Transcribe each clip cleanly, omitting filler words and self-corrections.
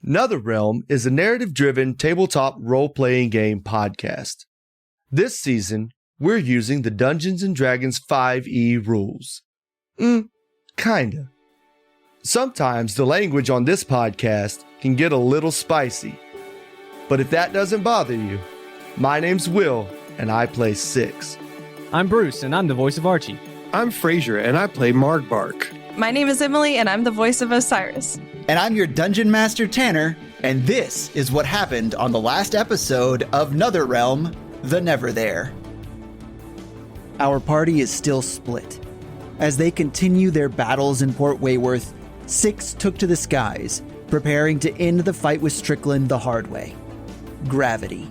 Neverthere is a narrative-driven tabletop role-playing game podcast. This season, we're using the Dungeons & Dragons 5e rules. Kinda. Sometimes the language on this podcast can get a little spicy. But if that doesn't bother you, my name's Will, and I play Six. I'm Bruce, and I'm the voice of Archie. I'm Fraser, and I play Margbark. My name is Emily, and I'm the voice of Osiris. And I'm your Dungeon Master Tanner, and this is what happened on the last episode of Neverthere, the Neverthere. Our party is still split. As they continue their battles in Port Wayworth, Six took to the skies, preparing to end the fight with Strickland the hard way. Gravity.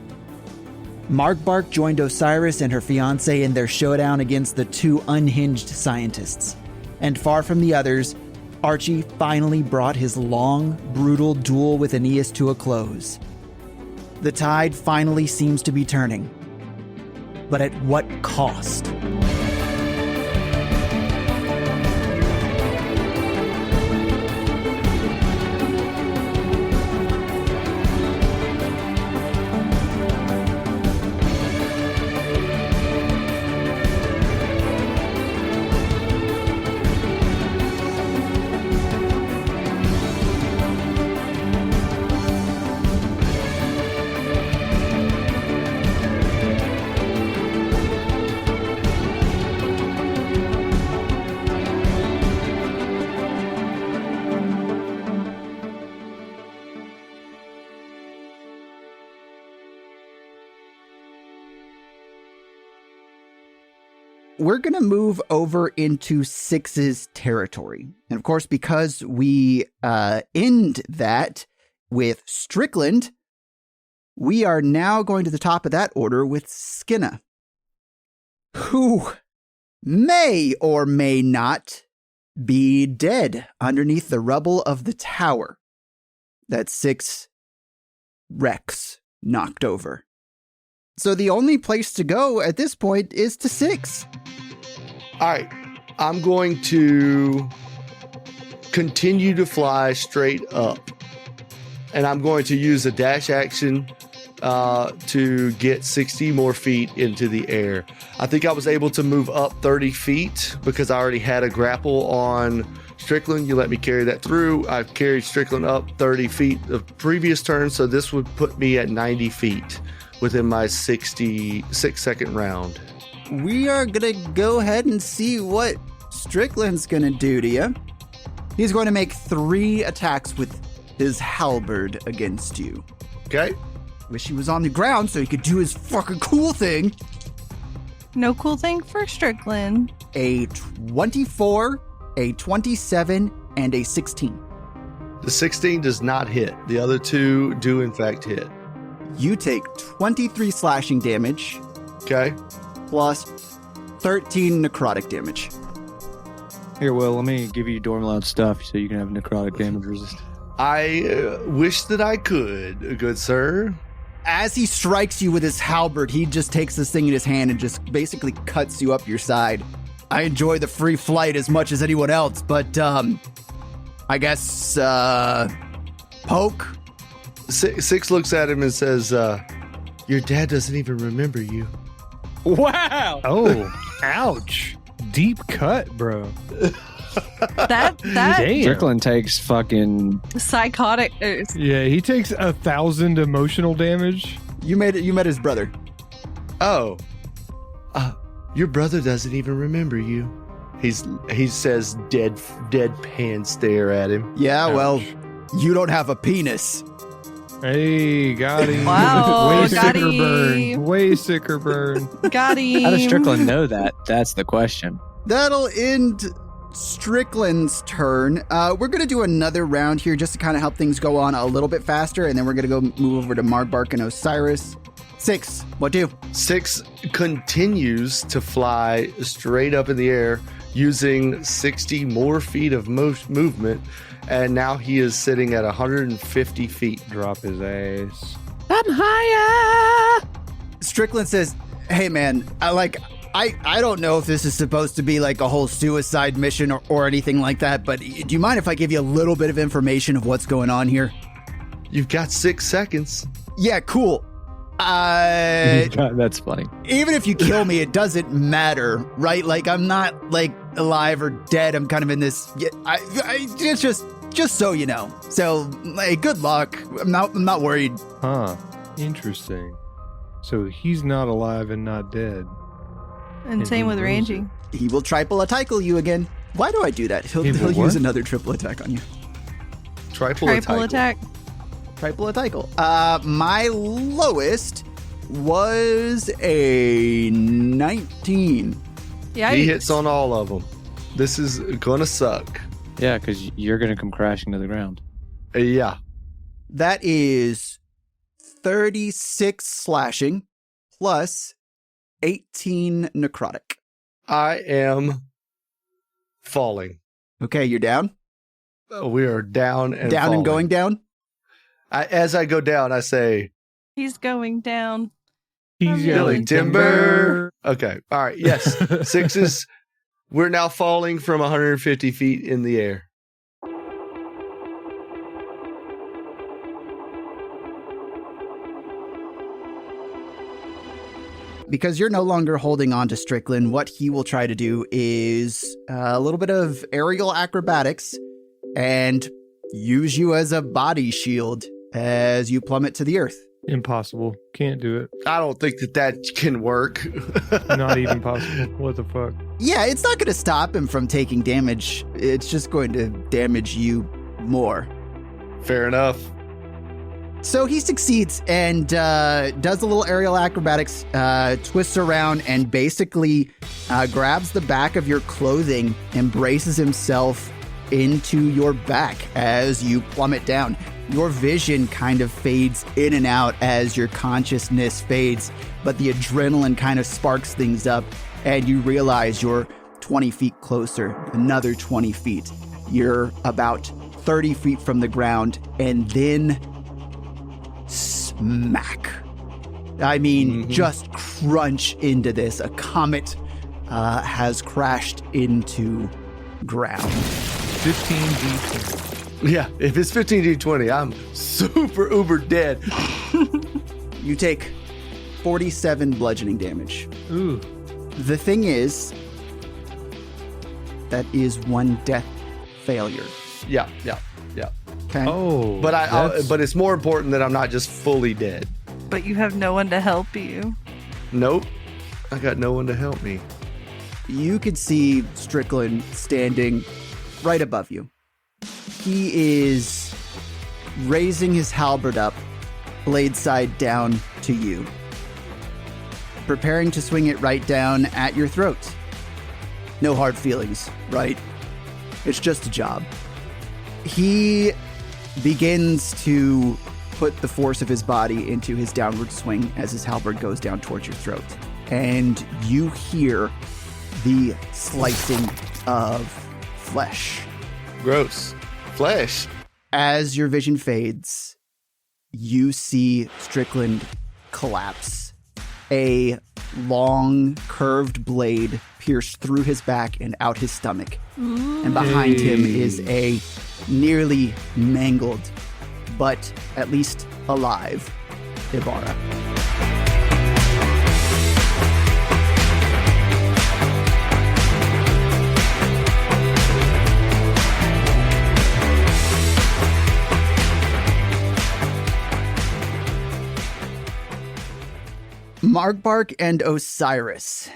Margbark joined Osiris and her fiancé in their showdown against the two unhinged scientists. And far from the others, Archie finally brought his long, brutal duel with Aeneas to a close. The tide finally seems to be turning. But at what cost? We're going to move over into Six's territory. And of course, because we end that with Strickland, we are now going to the top of that order with Skinna, who may or may not be dead underneath the rubble of the tower that Six Rex knocked over. So the only place to go at this point is to Six. All right, I'm going to continue to fly straight up, and I'm going to use a dash action to get 60 more feet into the air. I think I was able to move up 30 feet because I already had a grapple on Strickland. You let me carry that through. I've carried Strickland up 30 feet the previous turn, so this would put me at 90 feet within my 66-second round. We are going to go ahead and see what Strickland's going to do to you. He's going to make 3 attacks with his halberd against you. Okay. Wish he was on the ground so he could do his fucking cool thing. No cool thing for Strickland. A 24, a 27, and a 16. The 16 does not hit. The other 2 do in fact hit. You take 23 slashing damage. Okay. Plus 13 necrotic damage. Here, Will, let me give you Dormloud stuff so you can have necrotic damage resist. I wish that I could, good sir. As he strikes you with his halberd, he just takes this thing in his hand and just basically cuts you up your side. I enjoy the free flight as much as anyone else, but I guess poke. Six looks at him and says, your dad doesn't even remember you. Wow! Oh, ouch. Deep cut, bro. That Damn. Strickland takes fucking... psychotic. Yeah, he takes 1,000 emotional damage. You met his brother. Oh. Your brother doesn't even remember you. He says deadpan stare at him. Yeah, Ouch. well, you don't have a penis. Hey, got him. Wow, Way got sicker him. burn. Way sicker burn. Got him. How does Strickland know that? That's the question. That'll end Strickland's turn. We're going to do another round here just to kind of help things go on a little bit faster, and then we're going to go move over to Margbark and Osiris. Six, what do? Six continues to fly straight up in the air using 60 more feet of movement, and now he is sitting at 150 feet. Drop his ass. I'm higher! Strickland says, hey man, I don't know if this is supposed to be like a whole suicide mission or anything like that, but do you mind if I give you a little bit of information of what's going on here? You've got 6 seconds. Yeah, cool. That's funny. Even if you kill me, it doesn't matter, right? Like, I'm not, like, alive or dead. I'm kind of in this... It's just so you know. So, like, good luck. I'm not worried. Huh. Interesting. So he's not alive and not dead. And same with Rangy. He will triple attack you again. Why do I do that? He'll will use what? another triple attack on you. Triple Attack. Triple attack. My lowest was a 19. Yeah. He hits on all of them. This is gonna suck. Yeah, because you're going to come crashing to the ground. Yeah. That is 36 slashing plus 18 necrotic. I am falling. Okay, you're down? We are down and Down falling. and going down? As I go down, I say, He's going down. He's Billy yelling Timber. Okay. All right. Yes. 6s. We're now falling from 150 feet in the air. Because you're no longer holding on to Strickland, what he will try to do is a little bit of aerial acrobatics and use you as a body shield as you plummet to the earth. Impossible. Can't do it. I don't think that can work. Not even possible. What the fuck? Yeah, it's not going to stop him from taking damage. It's just going to damage you more. Fair enough. So he succeeds and does a little aerial acrobatics, twists around and basically grabs the back of your clothing and braces himself into your back as you plummet down. Your vision kind of fades in and out as your consciousness fades, but the adrenaline kind of sparks things up and you realize you're 20 feet closer, another 20 feet. You're about 30 feet from the ground and then smack. I mean, just crunch into this. A comet has crashed into ground. 15d20. Yeah. If it's 15d20, I'm super uber dead. You take 47 bludgeoning damage. Ooh. The thing is, that is one death failure. Yeah. Okay. Oh. But it's more important that I'm not just fully dead. But you have no one to help you. Nope. I got no one to help me. You could see Strickland standing right above you. He is raising his halberd up, blade side down to you, preparing to swing it right down at your throat. No hard feelings, right? It's just a job. He begins to put the force of his body into his downward swing as his halberd goes down towards your throat. And you hear the slicing of flesh. Gross. Flesh. As your vision fades, you see Strickland collapse. A long, curved blade pierced through his back and out his stomach. And behind him is a nearly mangled, but at least alive, Ibarra. Margbark and Osiris.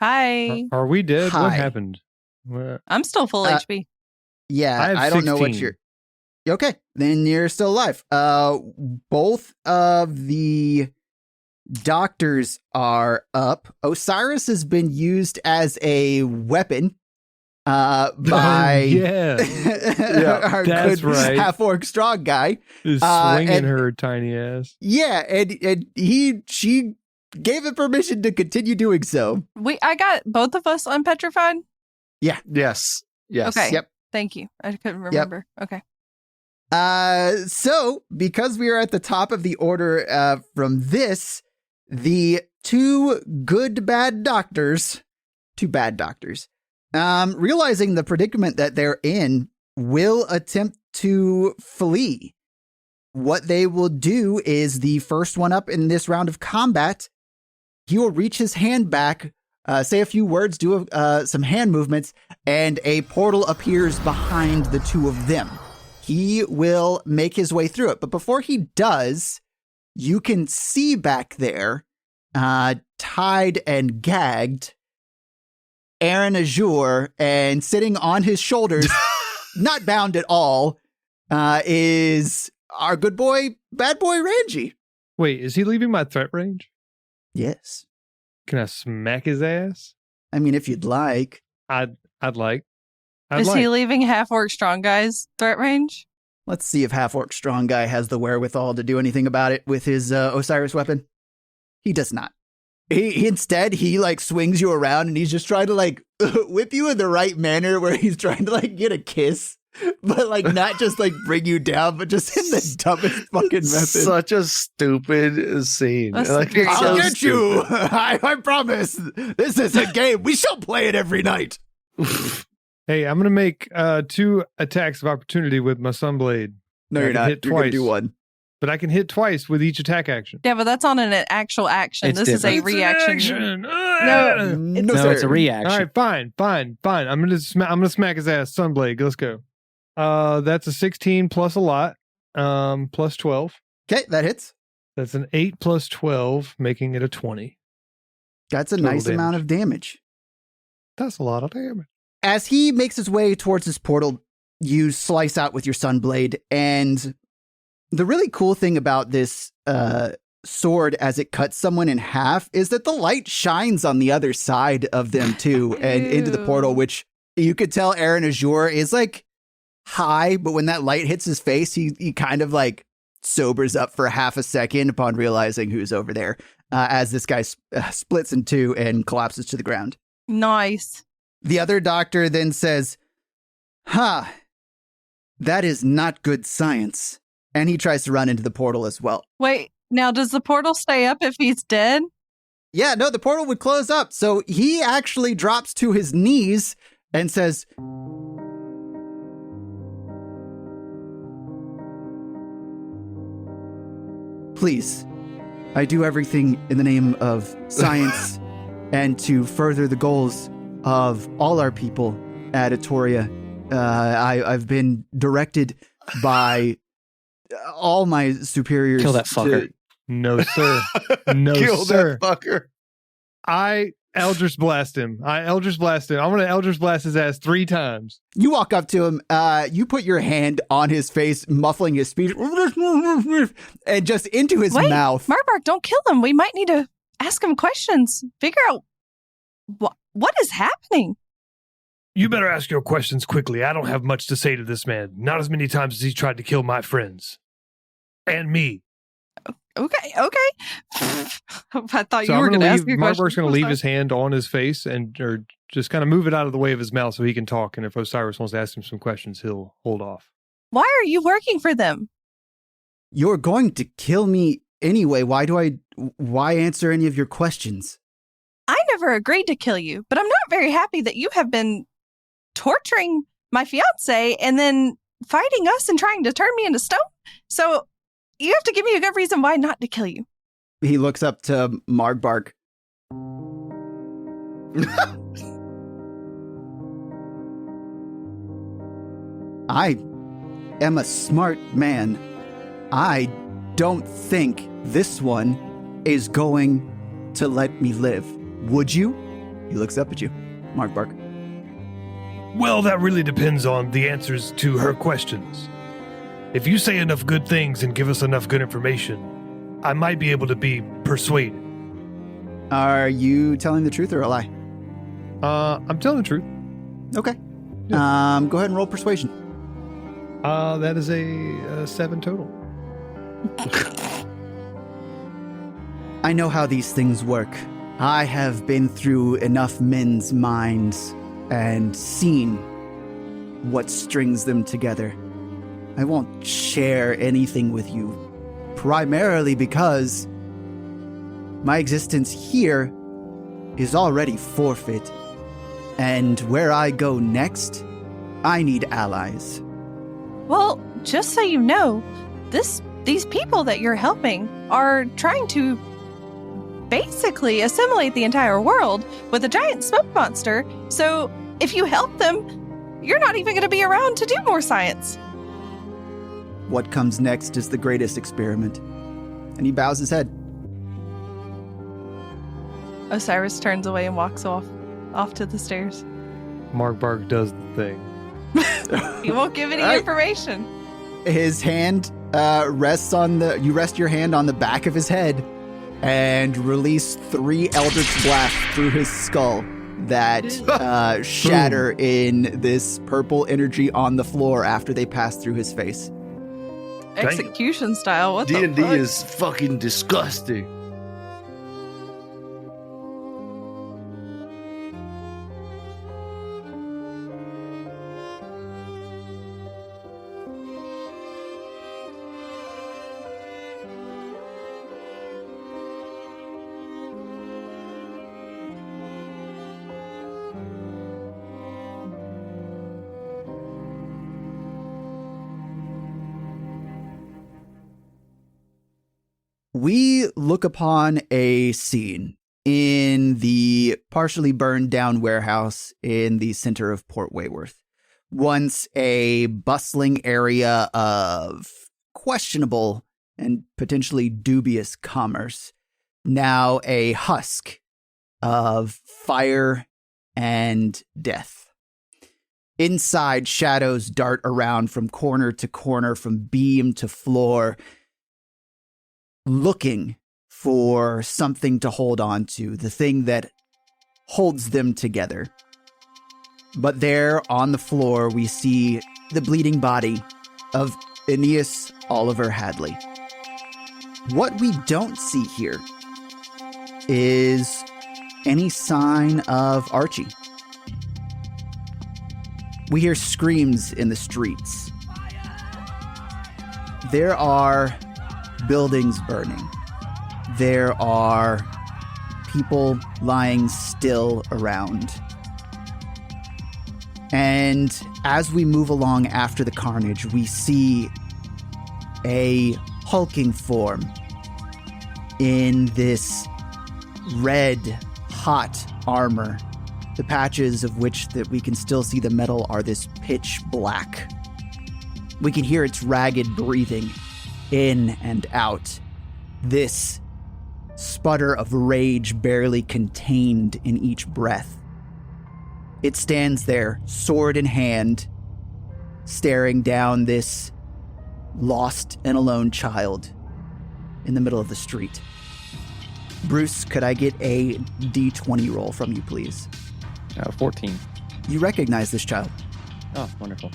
Hi. Are we dead? Hi. What happened? What? I'm still full HP. Yeah, I have I don't know what 16. you're... Okay, then you're still alive. Both of the doctors are up. Osiris has been used as a weapon by Yeah. our that's good right. half-orc strong guy. Is swinging and- her tiny ass. Yeah, and she gave it permission to continue doing so. I got both of us unpetrified. Yes. Okay. Yep. Thank you. I couldn't remember. Okay. So because we are at the top of the order from this, the two bad doctors, realizing the predicament that they're in, will attempt to flee. what they will do is the first one up in this round of combat, he will reach his hand back, say a few words, do some hand movements, and a portal appears behind the two of them. He will make his way through it. But before he does, you can see back there, tied and gagged, Aaron Azure, and sitting on his shoulders, not bound at all, is our good boy, bad boy Ranji. Wait, is he leaving my threat range? Yes. Can I smack his ass? I mean, if you'd like. I'd like. Is he leaving half-orc strong guy's threat range? Let's see if half-orc strong guy has the wherewithal to do anything about it with his Osiris weapon. He does not. He instead, he like swings you around and he's just trying to like whip you in the right manner where he's trying to like get a kiss, but like not just like bring you down, but just in the dumbest fucking method. Such a stupid scene. That's Like, great. it's so I'll get stupid. you. I promise. This is a game. We shall play it every night. Hey, I'm going to make 2 attacks of opportunity with my Sunblade. No, I you're can not. hit You're going to twice. do one. But I can hit twice with each attack action. Yeah, but that's on an actual action. It's This is a different. reaction. No, No, sir. it's a reaction. All right, fine. I'm gonna smack his ass. Sunblade, let's go. That's a 16 plus a lot, plus 12. Okay, that hits. That's an 8 plus 12, making it a 20. That's a Total nice amount of damage. That's a lot of damage. As he makes his way towards his portal, you slice out with your Sunblade, and the really cool thing about this sword as it cuts someone in half is that the light shines on the other side of them too, and into the portal, which you could tell Aaron Azure is like high, but when that light hits his face, he kind of like sobers up for half a second upon realizing who's over there, as this guy splits in two and collapses to the ground. Nice. The other doctor then says, "Ha, that is not good science." And he tries to run into the portal as well. Wait, now does the portal stay up if he's dead? Yeah, no, the portal would close up. So he actually drops to his knees and says, "Please, I do everything in the name of science and to further the goals of all our people at Atoria. I've been directed by all my superiors. Kill that fucker. No, sir. No, Kill sir. that fucker. I Eldritch Blast him. I'm going to Eldritch Blast his ass 3 times. You walk up to him, you put your hand on his face, muffling his speech, and just into his Wait, mouth. Marbark, don't kill him. We might need to ask him questions. Figure out what is happening. You better ask your questions quickly. I don't have much to say to this man. Not as many times as he tried to kill my friends. And me. Okay. I thought So you were I'm going to ask your question. Markbark's going to leave his hand on his face or just kind of move it out of the way of his mouth so he can talk. And if Osiris wants to ask him some questions, he'll hold off. Why are you working for them? You're going to kill me anyway. Why answer any of your questions? I never agreed to kill you, but I'm not very happy that you have been torturing my fiance and then fighting us and trying to turn me into stone. So you have to give me a good reason why not to kill you. He looks up to Margbark. I am a smart man. I don't think this one is going to let me live. Would you? He looks up at you, Margbark. Well, that really depends on the answers to her questions. If you say enough good things and give us enough good information, I might be able to be persuaded. Are you telling the truth or a lie? I'm telling the truth. Okay. Yeah. Go ahead and roll persuasion. That is a 7 total. I know how these things work. I have been through enough men's minds and seen what strings them together. I won't share anything with you, primarily because my existence here is already forfeit, and where I go next, I need allies. Well, just so you know, this these people that you're helping are trying to basically assimilate the entire world with a giant smoke monster. So if you help them, you're not even going to be around to do more science. What comes next is the greatest experiment. And he bows his head. Osiris turns away and walks off to the stairs. Markbark does the thing. He won't give any All right. information. His hand rests on you rest your hand on the back of his head and release 3 Eldritch blasts through his skull that shatter in this purple energy on the floor after they pass through his face. Execution style. What the D&D fuck? is fucking disgusting. We look upon a scene in the partially burned down warehouse in the center of Port Wayworth. Once a bustling area of questionable and potentially dubious commerce, now a husk of fire and death. Inside, shadows dart around from corner to corner, from beam to floor, looking for something to hold on to, the thing that holds them together. But there on the floor, we see the bleeding body of Aeneas Oliver Hadley. What we don't see here is any sign of Archie. We hear screams in the streets. There are buildings burning. There are people lying still around. And as we move along after the carnage, we see a hulking form in this red, hot armor, the patches of which that we can still see the metal are this pitch black. We can hear its ragged breathing in and out, this sputter of rage barely contained in each breath. It stands there, sword in hand, staring down this lost and alone child in the middle of the street. Bruce, could I get a D20 roll from you, please? 14. You recognize this child. Oh, wonderful.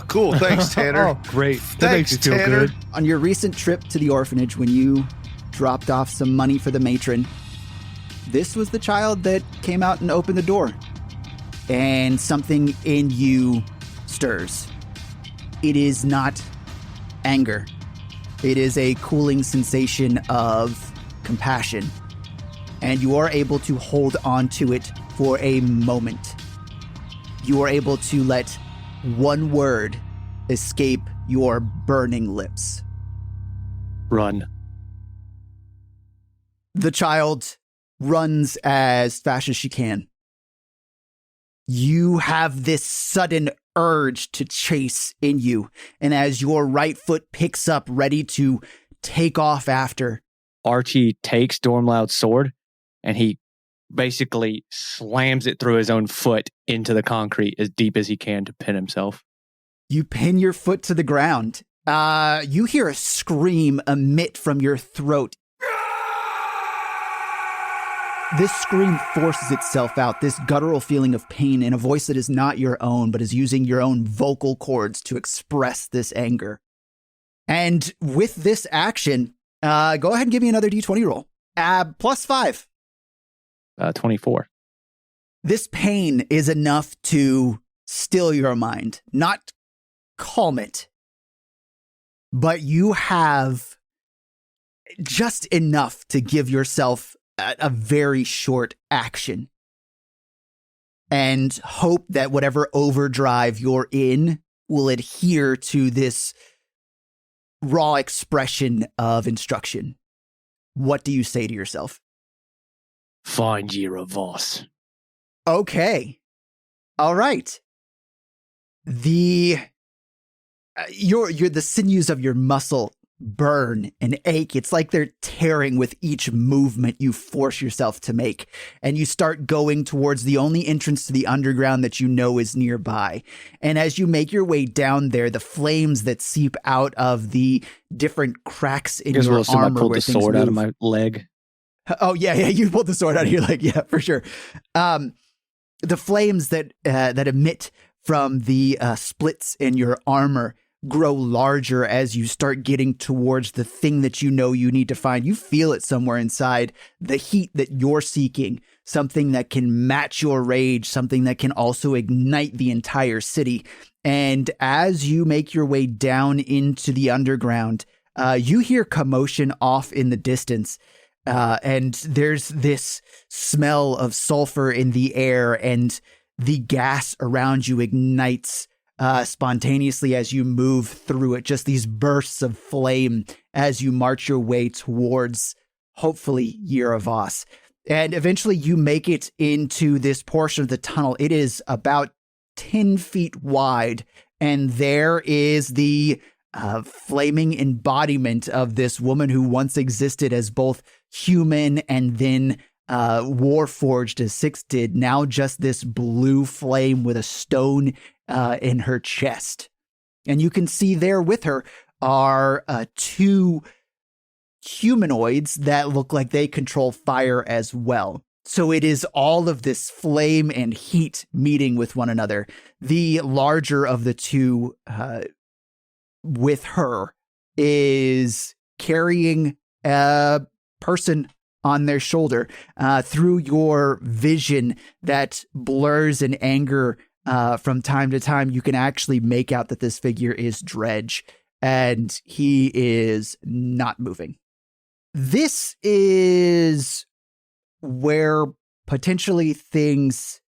Cool, thanks, Tanner. Oh, great. That Thanks, makes me feel Tanner. good. On your recent trip to the orphanage, when you dropped off some money for the matron, this was the child that came out and opened the door. And something in you stirs. It is not anger. It is a cooling sensation of compassion. And you are able to hold on to it for a moment. You are able to let one word escape your burning lips. Run. The child runs as fast as she can. You have this sudden urge to chase in you, and as your right foot picks up, ready to take off after, Archie takes Dormloud's sword and he basically slams it through his own foot into the concrete as deep as he can to pin himself. you pin your foot to the ground. You hear a scream emit from your throat. This scream forces itself out, this guttural feeling of pain in a voice that is not your own, but is using your own vocal cords to express this anger. And with this action, go ahead and give me another D20 roll. +5. 24. This pain is enough to still your mind, not calm it. But you have just enough to give yourself a very short action and hope that whatever overdrive you're in will adhere to this raw expression of instruction. What do you say to yourself? Find your Voss. Okay. All right. The sinews of your muscle burn and ache. It's like they're tearing with each movement you force yourself to make. And you start going towards the only entrance to the underground that you know is nearby. And as you make your way down there, the flames that seep out of the different cracks in your armor. I pulled the sword out of my leg. Oh, yeah, you pulled the sword out of your leg. Yeah, for sure. The flames that emit from the splits in your armor grow larger as you start getting towards the thing that you know you need to find. You feel it somewhere inside, the heat that you're seeking, something that can match your rage, something that can also ignite the entire city. And as you make your way down into the underground, you hear commotion off in the distance. And there's this smell of sulfur in the air, and the gas around you ignites spontaneously as you move through it. Just these bursts of flame as you march your way towards, hopefully, Yeravos. And eventually you make it into this portion of the tunnel. It is about 10 feet wide, and there is the flaming embodiment of this woman who once existed as both human and then warforged as Six did, now just this blue flame with a stone in her chest. And you can see there with her are two humanoids that look like they control fire as well. So it is all of this flame and heat meeting with one another. The larger of the two with her is carrying a person on their shoulder. Through your vision that blurs in anger from time to time, you can actually make out that this figure is Dredge, and he is not moving. This is where potentially things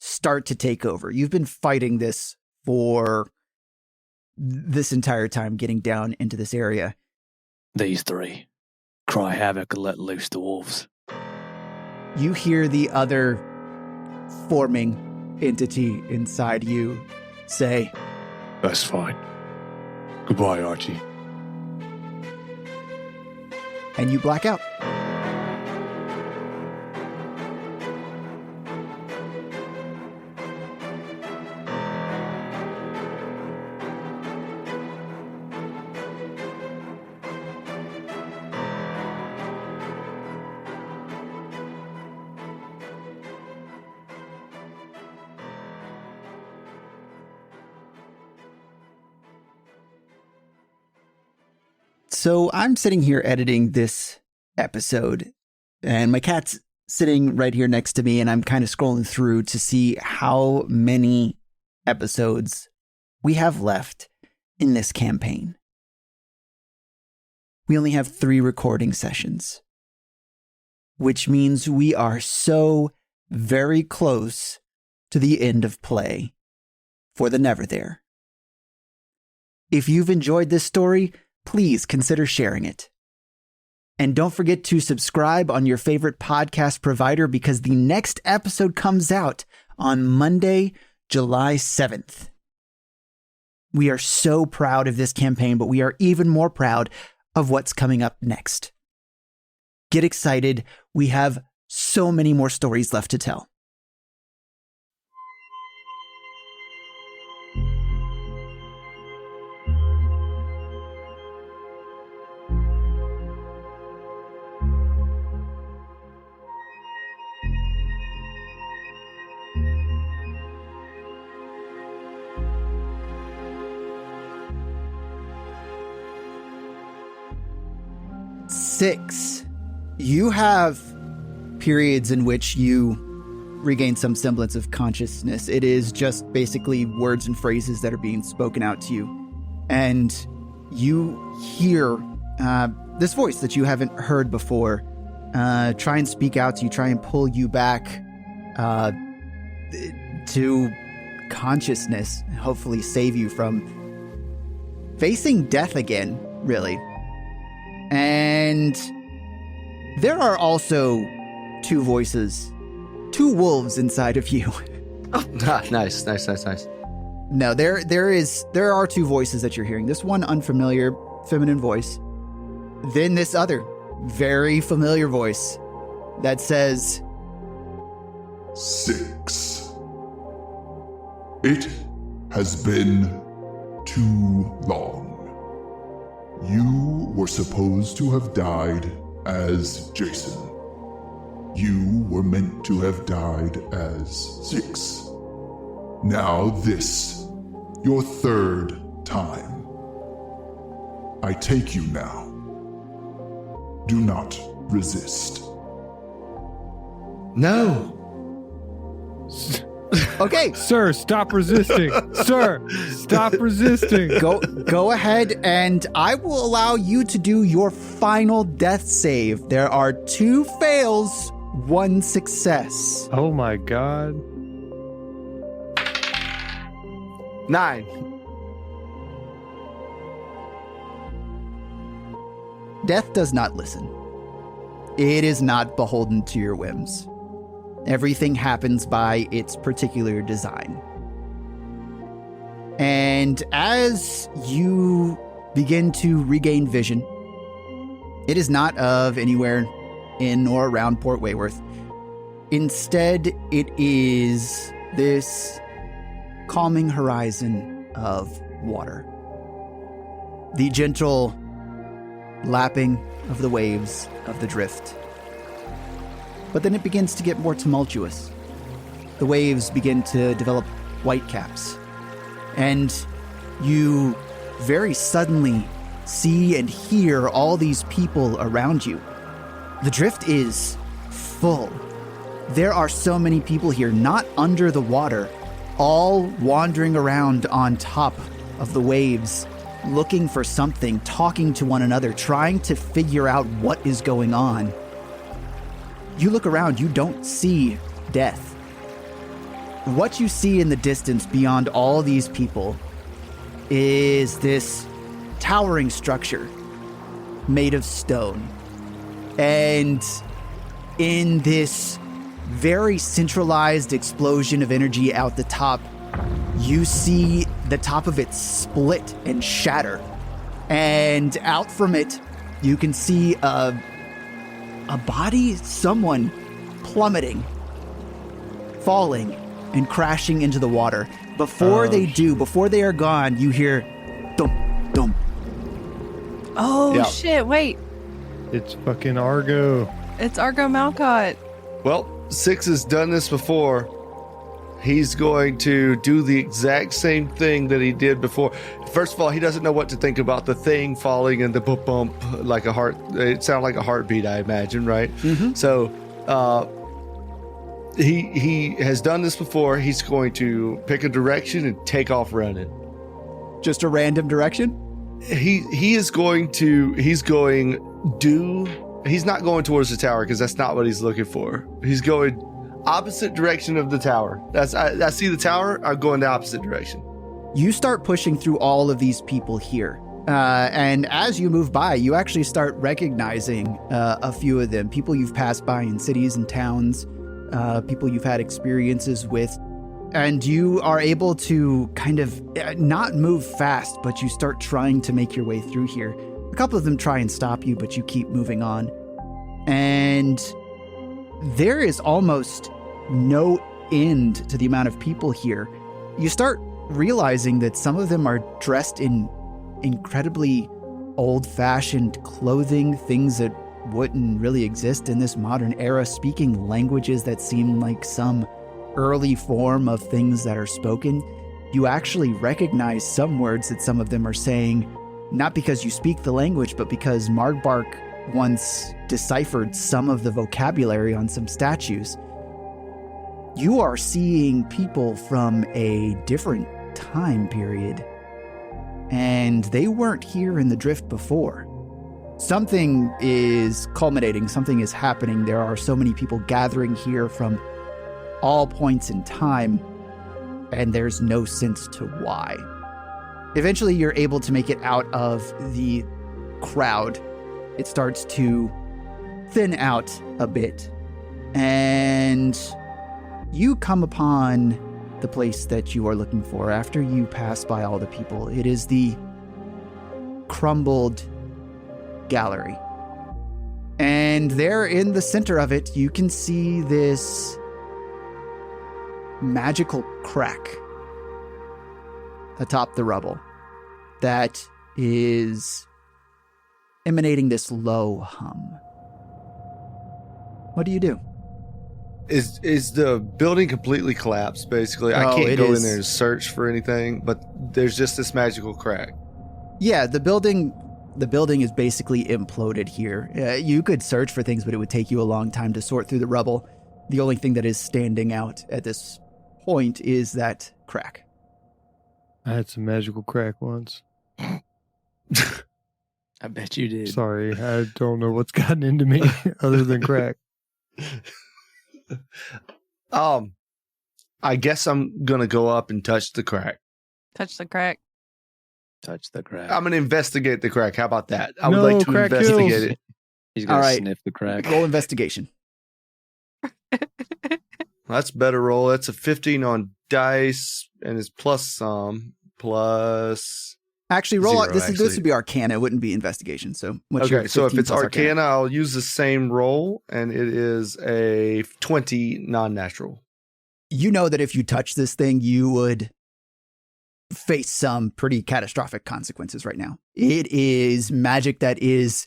start to take over. You've been fighting this for this entire time, getting down into this area. These three. Cry havoc and let loose the wolves. You hear the other forming entity inside you say, That's fine. Goodbye, Archie. and you black out. So I'm sitting here editing this episode, and my cat's sitting right here next to me, and I'm kind of scrolling through to see how many episodes we have left in this campaign. We only have 3 recording sessions, which means we are so very close to the end of play for the Neverthere. If you've enjoyed this story, please consider sharing it. And don't forget to subscribe on your favorite podcast provider, because the next episode comes out on Monday, July 7th. We are so proud of this campaign, but we are even more proud of what's coming up next. Get excited. We have so many more stories left to tell. Six, you have periods in which you regain some semblance of consciousness. It is just basically words and phrases that are being spoken out to you. And you hear this voice that you haven't heard before try and speak out to you, try and pull you back to consciousness, hopefully save you from facing death again, really. And there are also two voices, two wolves inside of you. Nice. No, there are two voices that you're hearing. This one unfamiliar feminine voice. Then this other very familiar voice that says, 6. It has been too long. You were supposed to have died as Jason. You were meant to have died as 6. Now this, your 3rd time. I take you now. Do not resist. No. okay, Sir, stop resisting. Sir, stop resisting. go ahead, and I will allow you to do your final death save. There are 2 fails, 1 success. Oh my God. 9. Death does not listen. It is not beholden to your whims. Everything happens by its particular design. And as you begin to regain vision, it is not of anywhere in or around Port Wayworth. Instead, it is this calming horizon of water. The gentle lapping of the waves of the drift. But then it begins to get more tumultuous. The waves begin to develop whitecaps. And you very suddenly see and hear all these people around you. The drift is full. There are so many people here, not under the water, all wandering around on top of the waves, looking for something, talking to one another, trying to figure out what is going on. You look around, you don't see death. What you see in the distance beyond all these people is this towering structure made of stone. And in this very centralized explosion of energy out the top, you see the top of it split and shatter. And out from it, you can see a body, someone plummeting, falling, and crashing into the water. Before they are gone, you hear dum, dum. Oh, Yeah. shit. Wait. It's fucking Argo. It's Argo Malcott. Well, 6 has done this before. He's going to do the exact same thing that he did before. First of all, he doesn't know what to think about the thing falling and the bump like a heart. It sounded like a heartbeat, I imagine, right? Mm-hmm. So he has done this before. He's going to pick a direction and take off running. Just a random direction? He's not going towards the tower because that's not what he's looking for. He's going opposite direction of the tower. I see the tower, I'm going the opposite direction. You start pushing through all of these people here. And as you move by, you actually start recognizing a few of them. People you've passed by in cities and towns, people you've had experiences with. And you are able to kind of not move fast, but you start trying to make your way through here. A couple of them try and stop you, but you keep moving on. And there is almost no end to the amount of people here. You start realizing that some of them are dressed in incredibly old-fashioned clothing, things that wouldn't really exist in this modern era, speaking languages that seem like some early form of things that are spoken. You actually recognize some words that some of them are saying, not because you speak the language, but because Margbark once deciphered some of the vocabulary on some statues. You are seeing people from a different time period, and they weren't here in the drift before. Something is culminating, something is happening. There are so many people gathering here from all points in time, and there's no sense to why. Eventually, you're able to make it out of the crowd. It starts to thin out a bit. And you come upon the place that you are looking for after you pass by all the people. It is the crumbled gallery. And there in the center of it, you can see this magical crack atop the rubble that is emanating this low hum. What do you do? Is the building completely collapsed, basically? I can't go in there and search for anything, but there's just this magical crack. Yeah, the building is basically imploded here. You could search for things, but it would take you a long time to sort through the rubble. The only thing that is standing out at this point is that crack. I had some magical crack once. I bet you did. Sorry, I don't know what's gotten into me other than crack. I guess I'm gonna go up and touch the crack. Touch the crack. Touch the crack. I'm gonna investigate the crack. How about that? I No, would like to crack investigate kills. it. He's gonna All right. sniff the crack. Roll investigation. That's a better roll. That's a 15 on dice, and it's plus some. Plus. Actually, roll. Zero, This actually. would be Arcana. It wouldn't be investigation. So what's your Okay, so if 15 it's plus Arcana, I'll use the same roll, and it is a 20 non-natural. You know that if you touch this thing, you would face some pretty catastrophic consequences right now. It is magic that is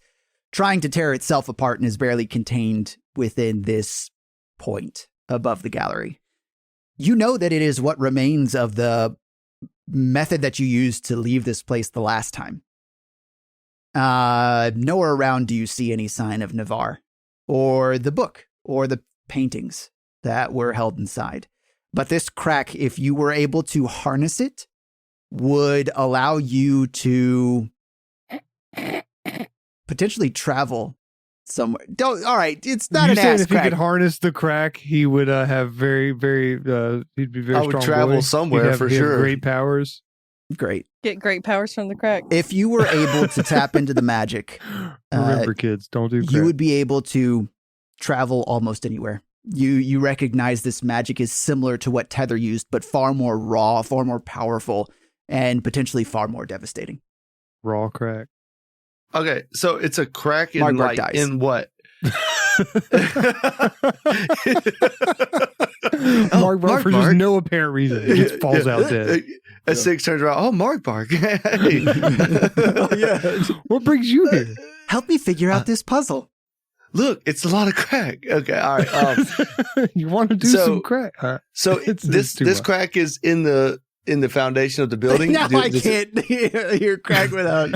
trying to tear itself apart and is barely contained within this point above the gallery. You know that it is what remains of the method that you used to leave this place the last time. Nowhere around do you see any sign of Navarre or the book or the paintings that were held inside. But this crack, if you were able to harness it, would allow you to potentially travel somewhere. All right, it's not You an said ass if crack. he could harness the crack, he would have very, very. He'd be very I would strong. travel boy. somewhere He'd have, for he'd have sure. Great powers. Great. Get great powers from the crack. If you were able to tap into the magic, Remember, kids, don't do crack. you would be able to travel almost anywhere. You recognize this magic is similar to what Tether used, but far more raw, far more powerful, and potentially far more devastating. raw crack. Okay, so it's a crack in Mark like dies. in what? Mark Bark, for just no apparent reason, he just falls out dead. A 6 turns around. Oh, Mark Bark. Hey. What brings you here? Help me figure out this puzzle. Look, it's a lot of crack. Okay, all right. You want to do so- some crack? So It's this too this much. crack is in the foundation of the building. Now I Does it- can't hear crack without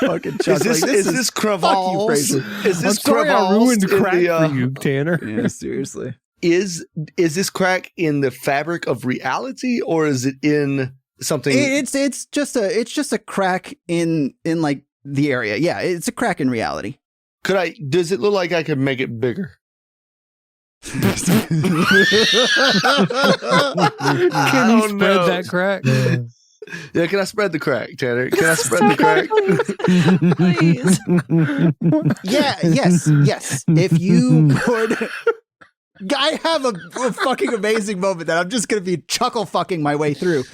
fucking Is chuckling. this is this fuck you, Cravals? Fraser. Is I'm this sorry I Cravals ruined in crack the, for you, Tanner. Yeah, seriously. Is this crack in the fabric of reality, or is it in something? It's just a crack in like the area. Yeah, it's a crack in reality. Does it look like I could make it bigger? Can you spread that crack? Yeah, can I spread the crack, Tanner? Can I spread the crack? Please. Yeah, yes. If you would, I have a fucking amazing moment that I'm just gonna be chuckle fucking my way through.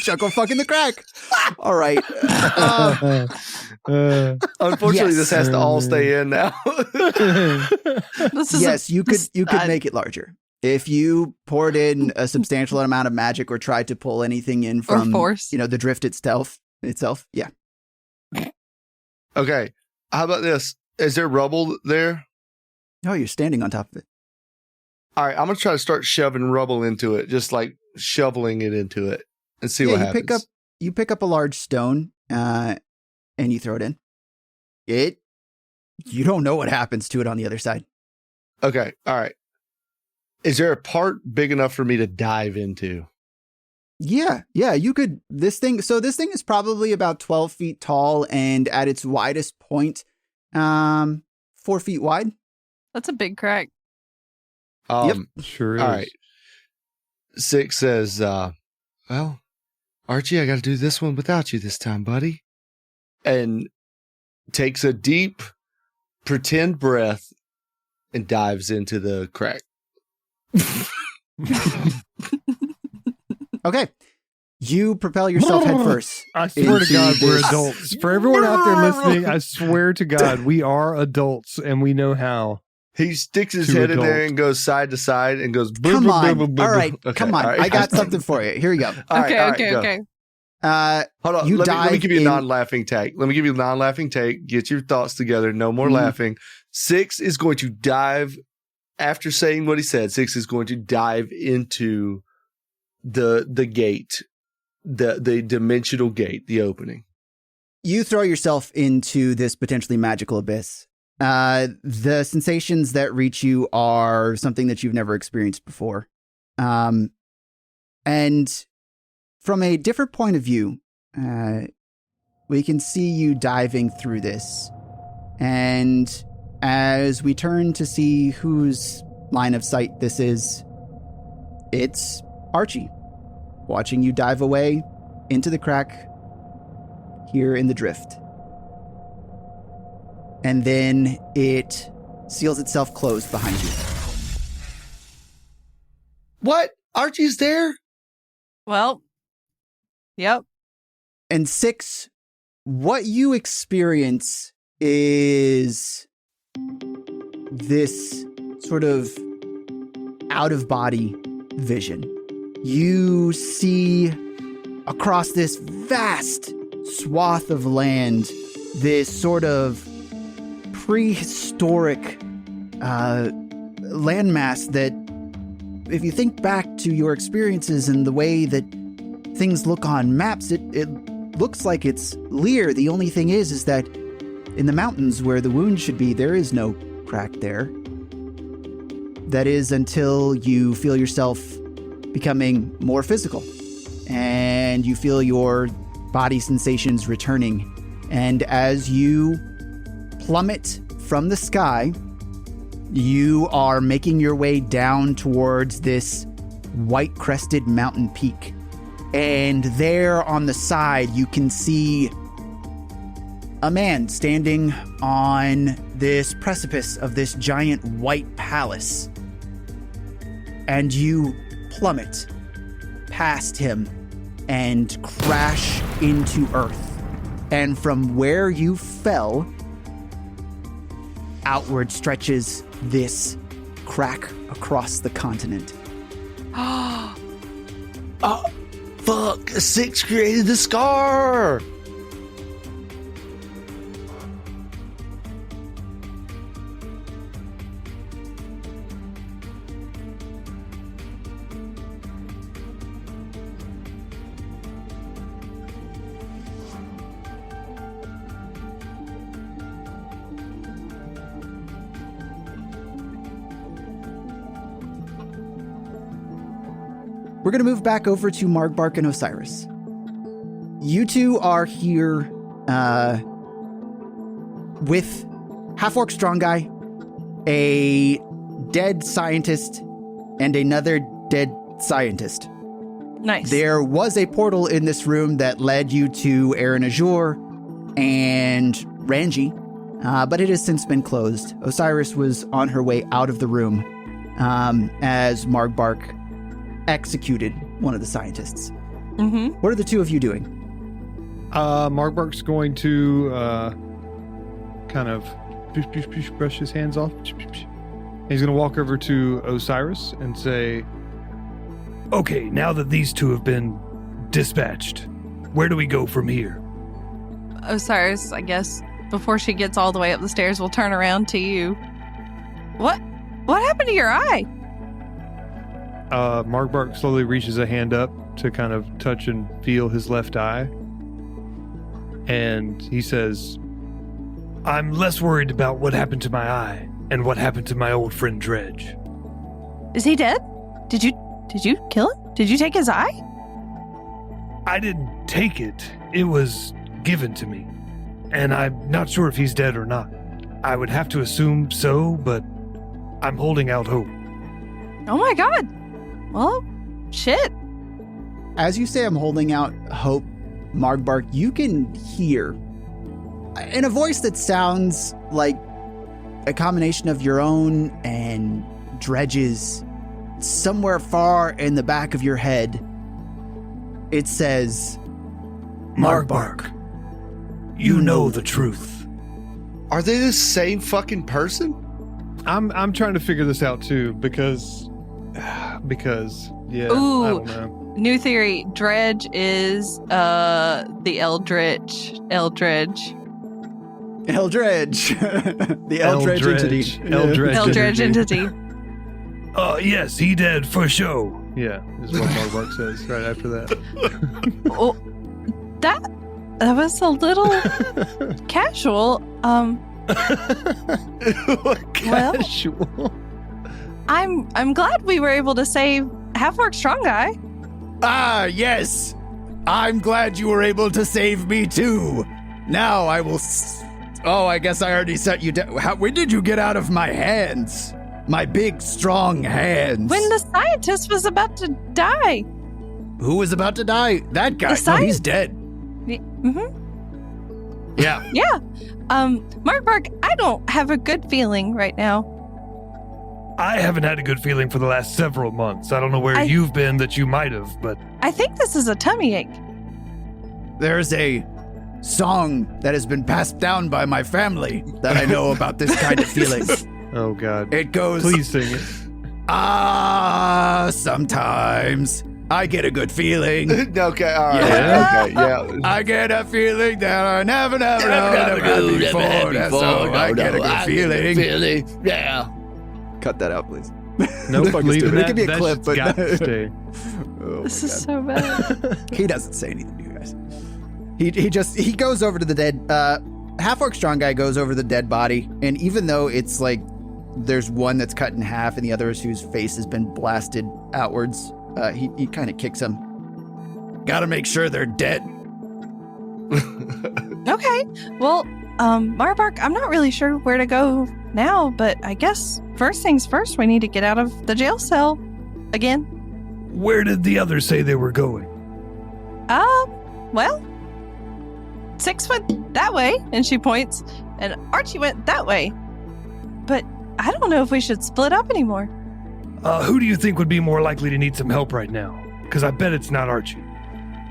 Chuckle fucking the crack. All right. Unfortunately, Yes. this has to all stay in now. This is Yes, you could I- make it larger. If you poured in a substantial amount of magic or tried to pull anything in from force. the drift itself. Yeah. Okay, how about this? Is there rubble there? Oh, you're standing on top of it. All right, I'm gonna try to start shoving rubble into it, just like shoveling it into it, and see what you happens. pick up a large stone and you throw it in. You don't know what happens to it on the other side. Okay, all right. Is there a part big enough for me to dive into? Yeah, you could. This thing is probably about 12 feet tall and at its widest point, 4 feet wide. That's a big crack. Yep. Sure is. All right. 6 says, well, Archie, I got to do this one without you this time, buddy. And takes a deep pretend breath and dives into the crack. Okay. You propel yourself head first. I swear to God, we're this- adults. For everyone out there listening, I swear to God, we are adults and we know how. He sticks his To head in there adult. and goes side to side and goes. Boom, Come boom, on. boom, boom, boom, All right. boom. Okay, Come on. all right. I got something for you. Here you go. All right, okay, all right, okay, go. okay. Hold on. You Let me dive give you a in- non-laughing take. Let me give you a non-laughing take. Get your thoughts together. No more laughing. 6 is going to dive after saying what he said. 6 is going to dive into the gate, the dimensional gate, the opening. You throw yourself into this potentially magical abyss. The sensations that reach you are something that you've never experienced before. And from a different point of view, we can see you diving through this. And as we turn to see whose line of sight this is, it's Archie, watching you dive away into the crack here in the drift. And then it seals itself closed behind you. What? Archie's there? Well, yep. And 6, what you experience is this sort of out-of-body vision. You see across this vast swath of land this sort of prehistoric landmass that, if you think back to your experiences and the way that things look on maps, it looks like it's Lear. The only thing is that in the mountains where the wound should be, there is no crack there. That is until you feel yourself becoming more physical and you feel your body sensations returning. And as you plummet from the sky, you are making your way down towards this white-crested mountain peak. And there on the side, you can see a man standing on this precipice of this giant white palace. And you plummet past him and crash into earth. And from where you fell, outward stretches this crack across the continent. Oh, fuck. 6 created the scar. We're going to move back over to Margbark and Osiris. You two are here with half-orc strong guy, a dead scientist, and another dead scientist. Nice. There was a portal in this room that led you to Aaron Azure and Ranji, but it has since been closed. Osiris was on her way out of the room as Margbark executed one of the scientists. Mm-hmm. What are the two of you doing? Margbark's going to kind of brush his hands off. He's going to walk over to Osiris and say, Okay, now that these two have been dispatched, where do we go from here? Osiris, I guess, before she gets all the way up the stairs, we'll turn around to you. What happened to your eye? Margbark slowly reaches a hand up to kind of touch and feel his left eye. And he says, I'm less worried about what happened to my eye and what happened to my old friend Dredge. Is he dead? Did you kill him? Did you take his eye? I didn't take it. It was given to me. And I'm not sure if he's dead or not. I would have to assume so, but I'm holding out hope. Oh my god. Well, shit. as you say I'm holding out hope, Margbark, you can hear in a voice that sounds like a combination of your own and Dredge's, somewhere far in the back of your head, it says, Margbark, you know the truth. Are they the same fucking person? I'm trying to figure this out too because yeah, Ooh. I don't know. New theory, Dredge is the Eldritch. Eldredge. The Eldredge entity. Eldredge entity. Yes, he dead for sure. Yeah, is what Margbark says right after that. Oh, that was a little casual. Casual. I'm glad we were able to save Half-Orc Strong Guy. Ah, yes. I'm glad you were able to save me too. Now I will. I guess I already set you down. When did you get out of my hands? My big, strong hands. When the scientist was about to die. Who was about to die? That guy. No, he's dead. Mm-hmm. Yeah. Yeah. Margbark, I don't have a good feeling right now. I haven't had a good feeling for the last several months. I don't know where you've been that you might have, but I think this is a tummy ache. There's a song that has been passed down by my family that I know about this kind of feeling. Oh, God. It goes... Please sing it. Sometimes I get a good feeling. Okay, all right. Yeah. Okay, yeah. I get a feeling that I never had before. So I get a good feeling. Yeah. Cut that out, please. No, leave It could be a that clip, but got to stay. Oh, This my is God. so bad. He doesn't say anything to you guys. He goes over to the dead. Half-Orc Strong Guy goes over the dead body, and even though it's like there's one that's cut in half and the others whose face has been blasted outwards, he kind of kicks him. Gotta make sure they're dead. Okay. Well, Margbark, I'm not really sure where to go now, but I guess first things first, we need to get out of the jail cell again. where did the others say they were going? Well, 6 went that way, and she points, and Archie went that way. But I don't know if we should split up anymore. Who do you think would be more likely to need some help right now? Because I bet it's not Archie.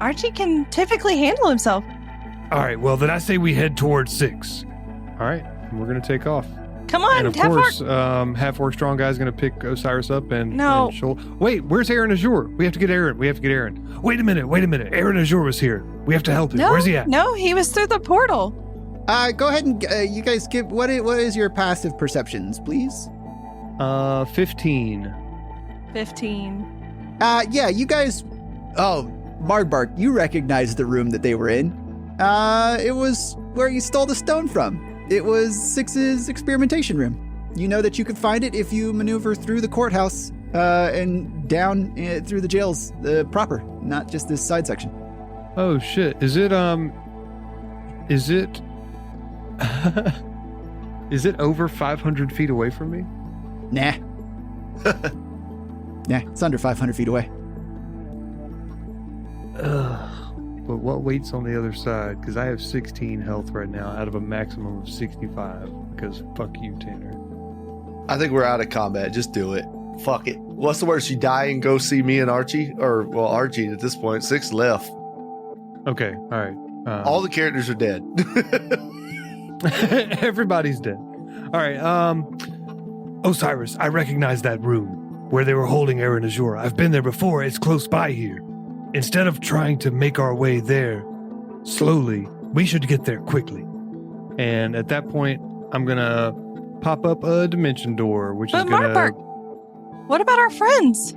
Archie can typically handle himself. All right, well, then I say we head towards 6. All right, we're going to take off. Come on, And of course, Half-Orc Strong Guy's going to pick Osiris up and... No. And wait, where's Aaron Azure? We have to get Aaron. Wait a minute. Aaron Azure was here. We have to help him. No, Where's he at? No, he was through the portal. Go ahead and you guys give what is your passive perceptions, please? 15. 15. Yeah, you guys. Oh, Margbark, you recognize the room that they were in. It was where you stole the stone from. It was Six's experimentation room. You know that you can find it if you maneuver through the courthouse and down through the jails proper, not just this side section. Oh shit! Is it is it over 500 feet away from me? Nah. Nah, it's under 500 feet away. But what waits on the other side? Because I have 16 health right now out of a maximum of 65. Because fuck you, Tanner. I think we're out of combat. Just do it. Fuck it. What's the worst? You die and go see me and Archie? Or, well, Archie at this point. 6 left. Okay, all right. All the characters are dead. Everybody's dead. All right. Osiris, I recognize that room where they were holding Aaron Azure. I've been there before. It's close by here. Instead of trying to make our way there slowly, we should get there quickly. And at that point, I'm gonna pop up a dimension door, which But is gonna. Margbark, what about our friends?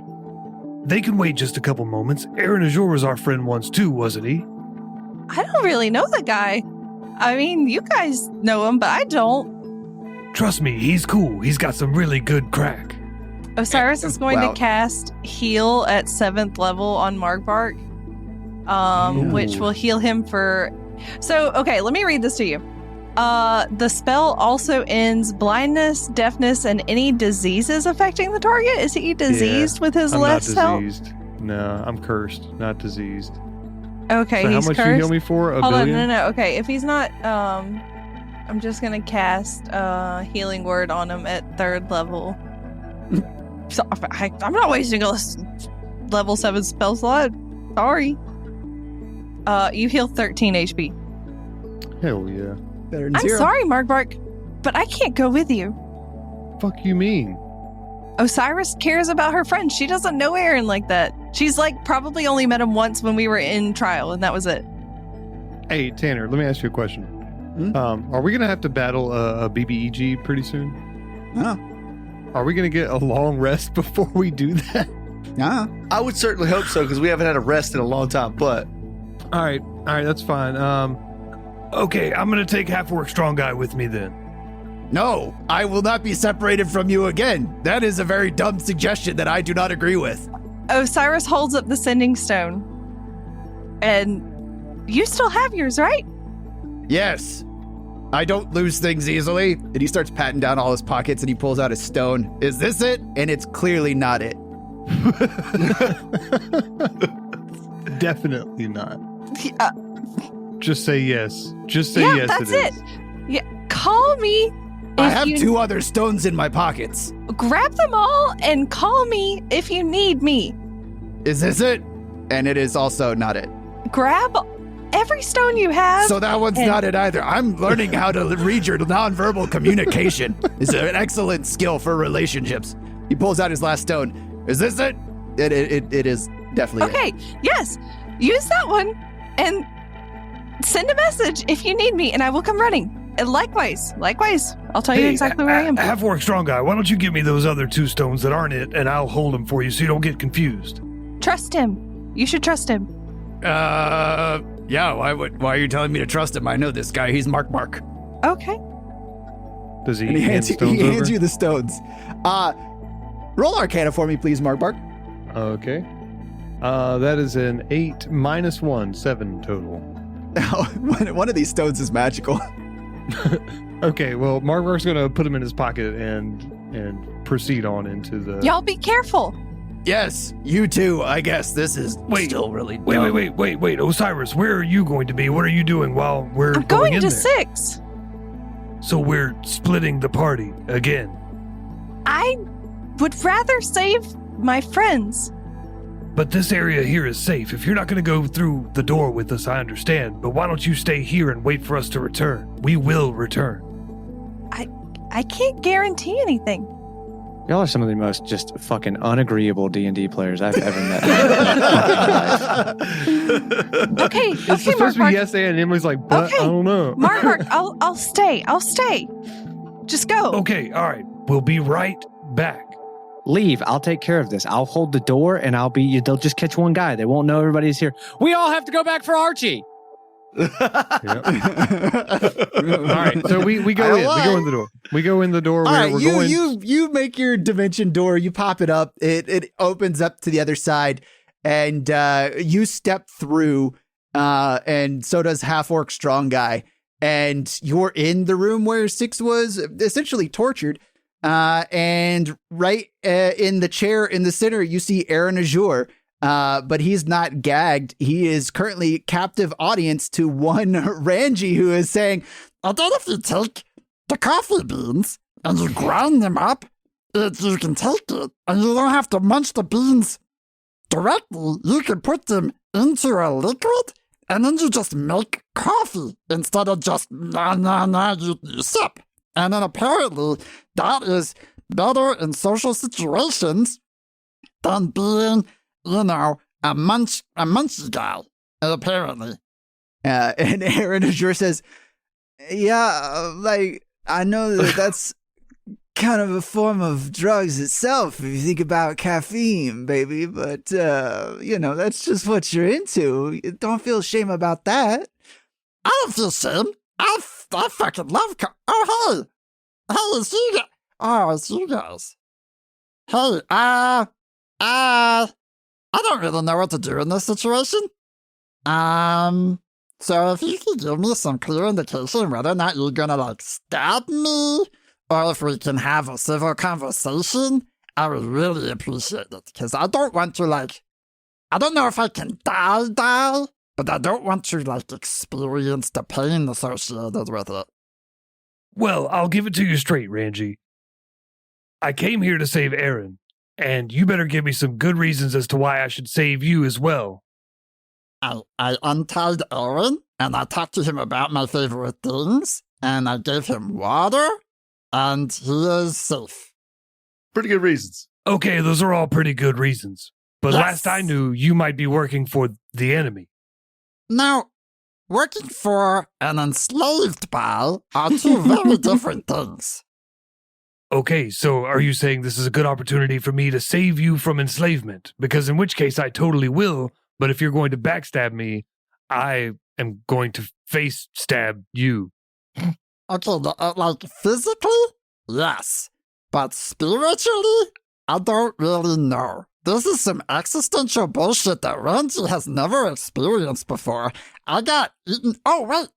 They can wait just a couple moments. Aaron Azure was our friend once too, wasn't he? I don't really know the guy. I mean, you guys know him, but I don't. Trust me, he's cool. He's got some really good crack. Osiris is going Wow. to cast Heal at 7th level on Margbark, which will heal him for... So, okay, let me read this to you. The spell also ends blindness, deafness, and any diseases affecting the target. Is he diseased with his I'm less not health? diseased. No, I'm cursed, not diseased. Okay, So how he's much cursed. you heal me for? A Hold on, billion? no. Okay, if he's not, I'm just gonna cast healing word on him at 3rd level. So, I'm not wasting a level 7 spell slot. Sorry. You heal 13 HP. Hell yeah. Better than I'm 0. sorry, Markbark, but I can't go with you. Fuck you mean? Osiris cares about her friends. She doesn't know Aaron like that. She's like probably only met him once when we were in trial, and that was it. Hey, Tanner, let me ask you a question. Hmm? Are we going to have to battle a BBEG pretty soon? No. Are we going to get a long rest before we do that? No. I would certainly hope so because we haven't had a rest in a long time. But All right, that's fine. Okay, I'm gonna take half-orc strong guy with me then. No, I will not be separated from you again. That is a very dumb suggestion that I do not agree with. Osiris holds up the sending stone. And you still have yours, right? Yes. I don't lose things easily. And he starts patting down all his pockets and he pulls out a stone. Is this it? And it's clearly not it. Definitely not. Uh, Just say yes. Just say yeah, yes. that's it it. is. Yeah, call me. I if have you 2 other stones in my pockets. grab them all and call me if you need me. Is this it? And it is also not it. Grab every stone you have. So that one's and- not it either. I'm learning how to read your nonverbal communication. It's an excellent skill for relationships. He pulls out his last stone. Is this it? It is definitely it. Okay, yes. Use that one and send a message if you need me, and I will come running. And likewise, I'll tell you exactly where I am. Half-orc strong guy, why don't you give me those other 2 stones that aren't it, and I'll hold them for you so you don't get confused. Trust him. You should trust him. Yeah, why are you telling me to trust him? I know this guy. He's Mark. Okay. Does he And he hand hands, stones he hands over? you the stones. Roll Arcana for me, please, Mark. Okay. That is an 8 minus 1, 7 total. One of these stones is magical. Okay, well, Mark's going to put him in his pocket and proceed on into the... Y'all be careful. Yes, you too. I guess this is still really dumb. Wait. Osiris, where are you going to be? What are you doing while we're I'm going in to there? 6. So we're splitting the party again. I would rather save my friends. But this area here is safe. If you're not going to go through the door with us, I understand. But why don't you stay here and wait for us to return? We will return. I can't guarantee anything. Y'all are some of the most just fucking unagreeable D&D players I've ever met. Okay, It's okay, supposed Mark. to be yes and Emily's like, but Okay. I don't know. Mark, I'll stay. Just go. Okay, all right. We'll be right back. Leave. I'll take care of this. I'll hold the door and they'll just catch one guy. They won't know everybody's here. We all have to go back for Archie. All right, so we go in. We go in the door. We go in the door. All right, we're you going. you make your dimension door. You pop it up. It opens up to the other side, and you step through. And so does half-orc strong guy. And you're in the room where Six was essentially tortured. And right in the chair in the center, you see Aaron Azure. But he's not gagged. He is currently captive audience to one Ranji who is saying, I thought if you take the coffee beans and you grind them up, you can take it and you don't have to munch the beans directly. You can put them into a liquid and then you just make coffee instead of just you sip. And then apparently that is better in social situations than being, a munchy guy, apparently. and Aaron Azure says, yeah, like, I know that's kind of a form of drugs itself, if you think about caffeine, baby, but, that's just what you're into. Don't feel shame about that. I don't feel shame. I fucking love oh, hey. Hey, it's you guys. Oh, it's you guys. Hey, I don't really know what to do in this situation. So if you could give me some clear indication whether or not you're gonna, stab me, or if we can have a civil conversation, I would really appreciate it, because I don't want to, I don't know if I can die, but I don't want to, experience the pain associated with it. Well, I'll give it to you straight, Ranji. I came here to save Aaron, and you better give me some good reasons as to why I should save you as well. I untied Aaron, and I talked to him about my favorite things, and I gave him water, and he is safe. Pretty good reasons. Okay, those are all pretty good reasons. But Yes. last I knew, you might be working for the enemy. Now, working for and enslaved by are two very different things. Okay, so are you saying this is a good opportunity for me to save you from enslavement? Because in which case I totally will, but if you're going to backstab me, I am going to face stab you. Okay, physically, yes. But spiritually, I don't really know. This is some existential bullshit that Ranji has never experienced before. I got eaten. Oh, wait.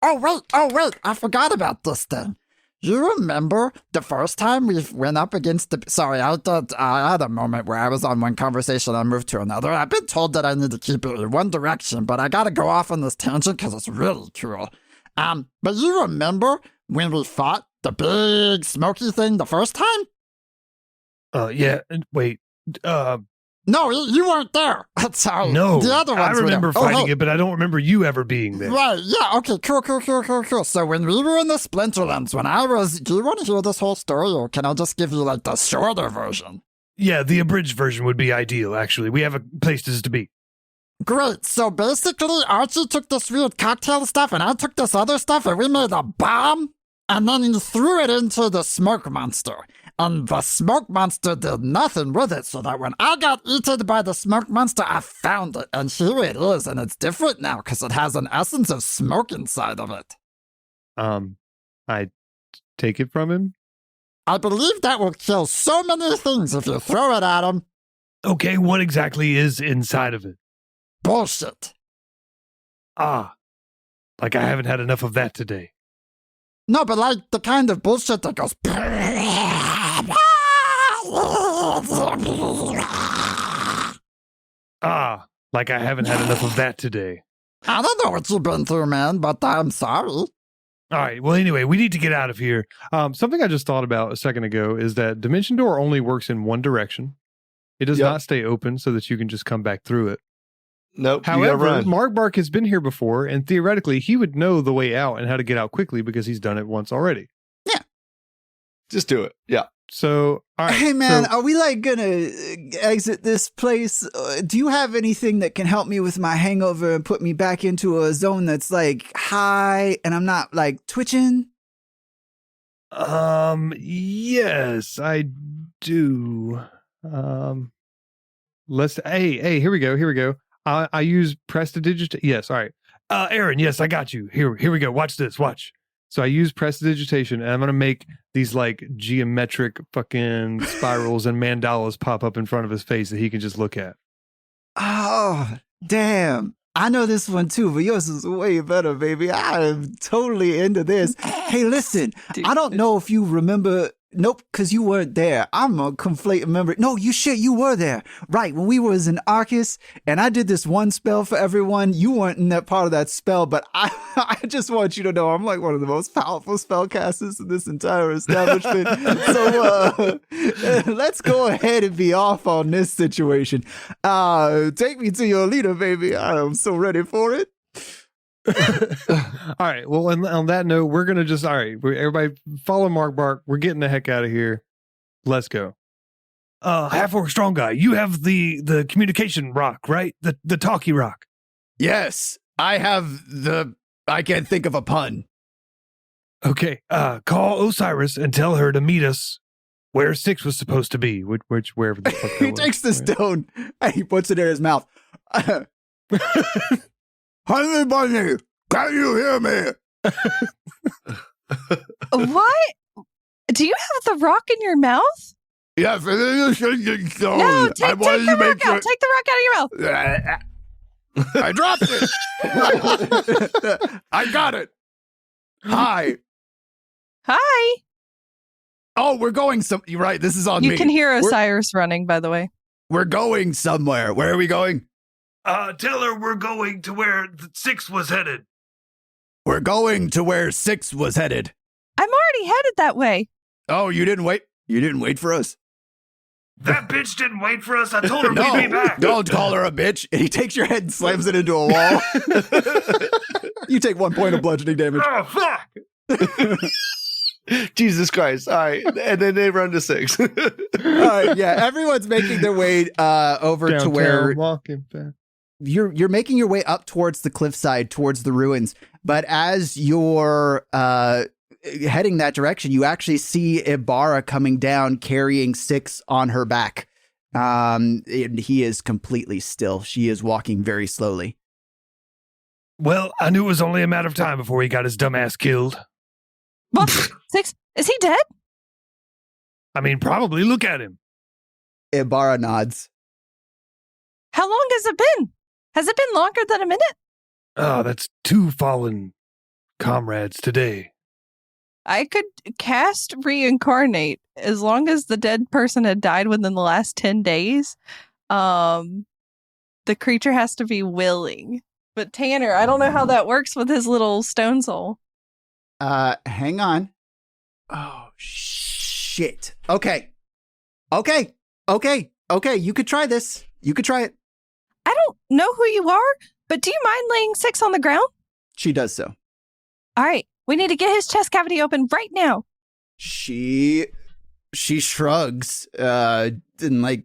I forgot about this thing. You remember the first time we went up against the... Sorry, I had a moment where I was on one conversation and moved to another. I've been told that I need to keep it in one direction, but I gotta go off on this tangent because it's really cool. But you remember when we fought the big smoky thing the first time? Yeah, wait. No, you weren't there. Sorry. No, the other ones I remember were there. fighting it, but I don't remember you ever being there. Right, yeah, okay, cool. So when we were in the Splinterlands, do you want to hear this whole story, or can I just give you, the shorter version? Yeah, the abridged version would be ideal, actually. We have places to be. Great, so basically, Archie took this weird cocktail stuff, and I took this other stuff, and we made a bomb, and then he threw it into the smoke monster. And the smoke monster did nothing with it, so that when I got eaten by the smoke monster, I found it, and here it is, and it's different now, because it has an essence of smoke inside of it. I take it from him? I believe that will kill so many things if you throw it at him. Okay, what exactly is inside of it? Bullshit. Ah, like I haven't had enough of that today. No, but the kind of bullshit that goes... Ah, like I haven't had enough of that today. I don't know what you've been through, man, but I'm sorry. All right, well, anyway, we need to get out of here. Something I just thought about a second ago is that Dimension Door only works in one direction. It does not stay open so that you can just come back through it. Nope. However, Mark Bark has been here before, and theoretically, he would know the way out and how to get out quickly because he's done it once already. Yeah. Just do it. Yeah. So, all right. Hey, man, are we gonna exit this place? Do you have anything that can help me with my hangover and put me back into a zone that's high and I'm not twitching? Yes, I do. Hey, here we go. I use prestidigitation. Yes, all right. Aaron, yes, I got you. Here we go. Watch this. Watch. So I use prestidigitation, and I'm going to make these geometric fucking spirals and mandalas pop up in front of his face that he can just look at. Oh, damn. I know this one too, but yours is way better, baby. I am totally into this. Hey, listen, Dude, I don't know if you remember. Nope, because you weren't there. I'm a conflate member. No, you were there. Right, when we was in Arcus, and I did this one spell for everyone. You weren't in that part of that spell, but I just want you to know I'm one of the most powerful spellcasters in this entire establishment. So let's go ahead and be off on this situation. Take me to your leader, baby. I am so ready for it. All right. Well, on that note, we're going to just, all right, everybody follow Mark Bark. We're getting the heck out of here. Let's go. Half-orc strong guy, you have the communication rock, right? The talkie rock. Yes, I can't think of a pun. Okay, call Osiris and tell her to meet us where 6 was supposed to be. Wherever the fuck that He was. takes the stone and he puts it in his mouth. Honey bunny, can you hear me? What? Do you have the rock in your mouth? Yes, it is a shaking stone. No, take the rock out. Take the rock out of your mouth. I dropped it. I got it. Hi. Hi. Oh, we're going You're right, this is on me. You can hear Osiris running, by the way. We're going somewhere. Where are we going? Tell her we're going to where the 6 was headed. We're going to where 6 was headed. I'm already headed that way. Oh, you didn't wait? You didn't wait for us? That bitch didn't wait for us. I told her No, we'd be back. don't call her a bitch. And he takes your head and slams it into a wall. You take 1 point of bludgeoning damage. Oh, fuck. Jesus Christ. All right. And then they run to 6. All right, yeah, everyone's making their way over to where walking fast. you're making your way up towards the cliffside, towards the ruins. But as you're heading that direction, you actually see Ibarra coming down, carrying 6 on her back. And he is completely still. She is walking very slowly. Well, I knew it was only a matter of time before he got his dumb ass killed. Well, 6, is he dead? I mean, probably. Look at him. Ibarra nods. How long has it been? Has it been longer than a minute? Oh, that's 2 fallen comrades today. I could cast reincarnate as long as the dead person had died within the last 10 days. The creature has to be willing. But Tanner, I don't know how that works with his little stone soul. Hang on. Oh, shit. Okay. You could try this. You could try it. I don't know who you are, but do you mind laying 6 on the ground? She does so. All right. We need to get his chest cavity open right now. She shrugs, and like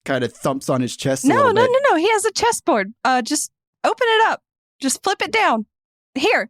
kind of thumps on his chest a No. little bit. He has a chessboard. Just open it up. Just flip it down. Here.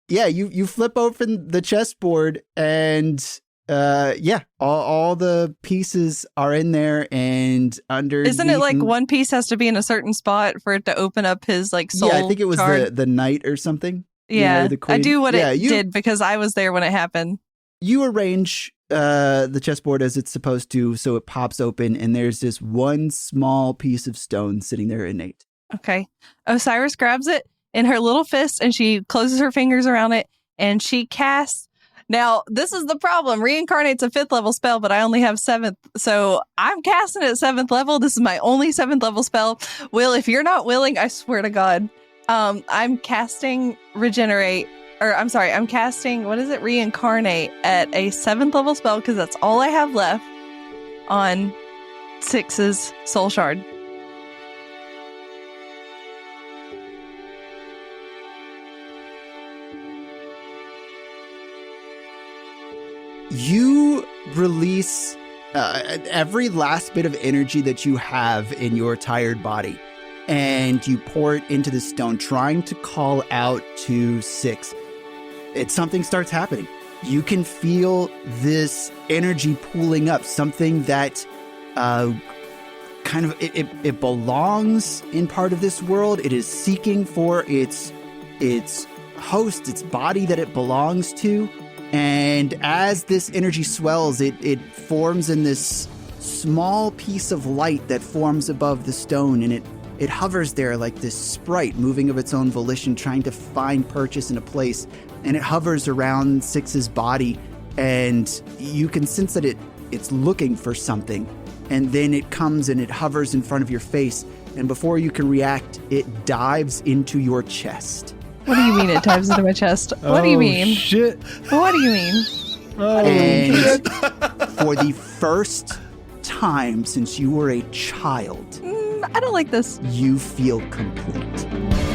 Yeah, you flip open the chessboard, and all the pieces are in there, and under. Isn't it like one piece has to be in a certain spot for it to open up his like soul? Yeah, I think it was card? the knight or something. Yeah, the I queen. do what it you did because I was there when it happened. You arrange the chessboard as it's supposed to, so it pops open, and there's this one small piece of stone sitting there innate. Okay. Osiris grabs it in her little fist and she closes her fingers around it and she casts. Now, this is the problem. Reincarnate's a 5th level spell, but I only have 7th. So I'm casting it at 7th level. This is my only 7th level spell. Will, if you're not willing, I swear to God, I'm casting regenerate. I'm casting, reincarnate at a 7th level spell because that's all I have left on 6's soul shard. You release every last bit of energy that you have in your tired body, and you pour it into the stone, trying to call out to 6. Something starts happening. You can feel this energy pooling up, something that it belongs in part of this world. It is seeking for its host, its body that it belongs to. And as this energy swells, it forms in this small piece of light that forms above the stone, and it hovers there like this sprite moving of its own volition, trying to find purchase in a place. And it hovers around 6's body, and you can sense that it's looking for something. And then it comes and it hovers in front of your face, and before you can react, it dives into your chest. What do you mean it dives into my chest? What do you mean? Shit. What do you mean? And for the first time since you were a child, I don't like this. you feel complete.